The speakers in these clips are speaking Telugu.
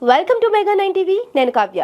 Welcome to mega 9 TV. నేను కావ్య.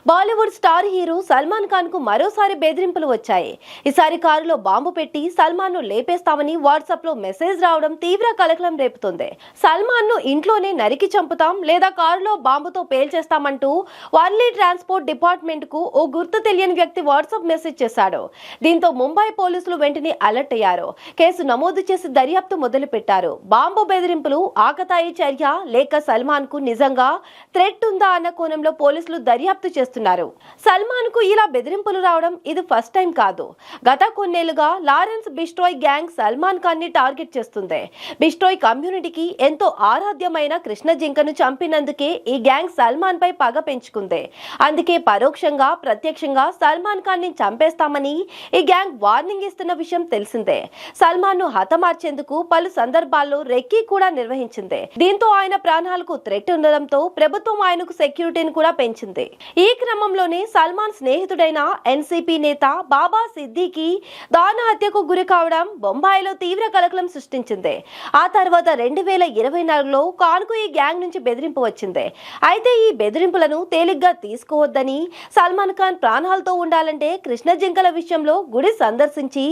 బాలీవుడ్ స్టార్ హీరో సల్మాన్ ఖాన్ కు మరోసారి బెదిరింపులు వచ్చాయి. ఈసారి కారులో బాంబు పెట్టి సల్మాన్ ను లేపేస్తామని వాట్సాప్ లో మెసేజ్ రావడం తీవ్ర కలకలం రేపుతుంది. సల్మాన్ ను ఇంట్లోనే నరికి చంపుతాం లేదా కారులో బాంబుతో పేల్చేస్తామంటూ వర్లీ ట్రాన్స్పోర్ట్ డిపార్ట్మెంట్ కు ఓ గుర్తు తెలియని వ్యక్తి వాట్సాప్ మెసేజ్ చేశాడు. దీంతో ముంబై పోలీసులు వెంటనే అలర్ట్ అయ్యారు. కేసు నమోదు చేసి దర్యాప్తు మొదలు పెట్టారు. బాంబు బెదిరింపులు ఆకతాయి చర్య లేక సల్మాన్ కు నిజంగా థ్రెట్ ఉందా అన్న కోణంలో పోలీసులు దర్యాప్తు చేస్తున్నారు. సల్మాన్ కు ఇలా బెదిరింపులు రావడం ఇది ఫస్ట్ టైం కాదు. గత కొన్నేళ్లుగా లారెన్స్ బిస్ట్రాయ్ గ్యాంగ్ సల్మాన్ ఖాన్ ని టార్గెట్ చేస్తుంది. బిస్ట్రాయ్ కమ్యూనిటీకి ఎంతో ఆరాధ్యమైన కృష్ణ జింకను చంపినందుకే ఈ గ్యాంగ్ సల్మాన్ పై పగ పెంచుకుంది. అందుకే పరోక్షంగా ప్రత్యక్షంగా సల్మాన్ ఖాన్ ని చంపేస్తామని ఈ గ్యాంగ్ వార్నింగ్ ఇస్తున్న విషయం తెలిసిందే. సల్మాన్ ను హతమార్చేందుకు పలు సందర్భాల్లో రెక్కీ కూడా నిర్వహించింది. దీంతో ఆయన ప్రాణాలకు థ్రెట్ ఉండడంతో ప్రభుత్వం ఆయనకు సెక్యూరిటీని కూడా పెంచింది. ఈ క్రమంలోనే సల్మాన్ స్నేహితుడైన ఎన్సీపీ నేత బాబా సిద్దికీ దారుణ హత్యకు గురి కావడం బొంబాయిలో తీవ్ర కలకలం సృష్టించింది. ఆ తర్వాత 2024లో ఖాన్ కు ఈ గ్యాంగ్ నుంచి బెదిరింపు వచ్చింది. అయితే ఈ బెదిరింపులను తేలిగ్గా తీసుకోవద్దని, సల్మాన్ ఖాన్ ప్రాణాలతో ఉండాలంటే కృష్ణ జింకల విషయంలో గుడి సందర్శించి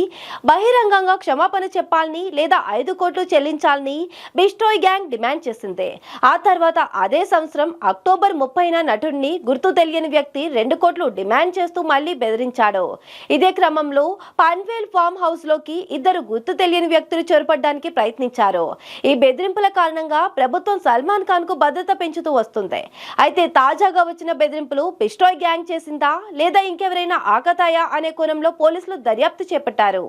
బహిరంగంగా క్షమాపణ చెప్పాలని లేదా 5 కోట్లు చెల్లించాలని బిస్ట్రాయ్ గ్యాంగ్ డిమాండ్ చేసింది. ఆ తర్వాత అదే సంవత్సరం అక్టోబర్ 30న నటుడిని గుర్తు తెలియని వ్యక్తి 2 కోట్లు డిమాండ్ చేస్తూ మళ్లీ బెదిరించాడు. ఇదే క్రమంలో పన్వేల్ ఫామ్ హౌస్ లోకి ఇద్దరు గుర్తు తెలియని వ్యక్తులు చొరపడడానికి ప్రయత్నించారు. ఈ బెదిరింపుల కారణంగా ప్రభుత్వం సల్మాన్ ఖాన్ కు భద్రత పెంచుతూ వస్తుంది. అయితే తాజాగా వచ్చిన బెదిరింపులు బిస్ట్రాయ్ గ్యాంగ్ చేసిందా లేదా ఇంకెవరైనా ఆకతాయా అనే కోణంలో పోలీసులు దర్యాప్తు చేపట్టారు.